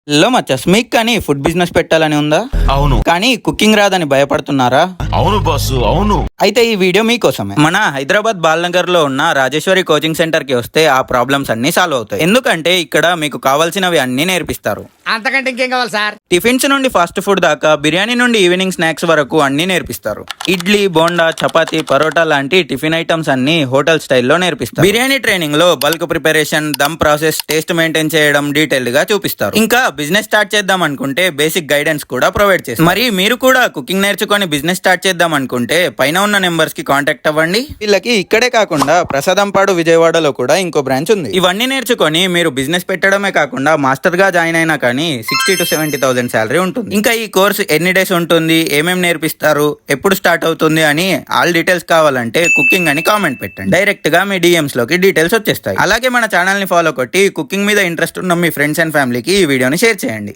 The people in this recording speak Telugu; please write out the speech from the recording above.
లో మచ్చస్ మీకు కానీ ఫుడ్ బిజినెస్ పెట్టాలని ఉందా? అవును కానీ కుకింగ్ రాదని భయపడుతున్నారా? అవును బాసు అవును. అయితే ఈ వీడియో మీకోసమే. మన హైదరాబాద్ బాల్నగర్ లో ఉన్న రాజేశ్వరి కోచింగ్ సెంటర్ కి వస్తే ఆ ప్రాబ్లమ్స్ అన్ని సాల్వ్ అవుతాయి. ఎందుకంటే ఇక్కడ మీకు కావాల్సినవి అన్ని నేర్పిస్తారు. అంతకంటే ఇంకేం కావాలి సార్? టిఫిన్స్ నుండి ఫాస్ట్ ఫుడ్ దాకా, బిర్యానీ నుండి ఈవినింగ్ స్నాక్స్ వరకు అన్ని నేర్పిస్తారు. ఇడ్లీ, బోండా, చపాతీ, పరోటా లాంటి టిఫిన్ ఐటమ్స్ అన్ని హోటల్ స్టైల్లో నేర్పిస్తారు. బిర్యానీ ట్రైనింగ్ లో bulk preparation, dum process, taste maintain చేయడం డీటెయిల్డ్ గా చూపిస్తారు. ఇంకా బిజినెస్ స్టార్ట్ చేద్దాం అనుకుంటే బేసిక్ గైడెన్స్ కూడా ప్రొవైడ్ చేస్తారు. మరి మీరు కూడా కుకింగ్ నేర్చుకొని బిజినెస్ స్టార్ట్ చేద్దాం అనుకుంటే పైన ఉన్న నెంబర్స్ కి కాంటాక్ట్ అవ్వండి. వీళ్ళకి ఇక్కడే కాకుండా ప్రసాదంపాడు, విజయవాడలో కూడా ఇంకో బ్రాంచ్ ఉంది. ఇవన్నీ నేర్చుకొని మీరు బిజినెస్ పెట్టడమే కాకుండా మాస్టర్ గా జాయిన్ అయినా కానీ 60,000 to 70,000 శాలరీ ఉంటుంది. ఇంకా ఈ కోర్స్ ఎన్ని డేస్ ఉంటుంది, ఏమేమి నేర్పిస్తారు, ఎప్పుడు స్టార్ట్ అవుతుంది అని ఆల్ డీటెయిల్స్ కావాలంటే కుకింగ్ అని కామెంట్ పెట్టండి. డైరెక్ట్ గా మీ డిఎంస్ లోకి డీటెయిల్స్ వచ్చేస్తాయి. అలాగే మన ఛానల్ ని ఫాలో కొట్టి కుకింగ్ మీద ఇంట్రెస్ట్ ఉన్న మీ ఫ్రెండ్స్ అండ్ ఫ్యామిలీకి ఈ వీడియోని షేర్ చేయండి.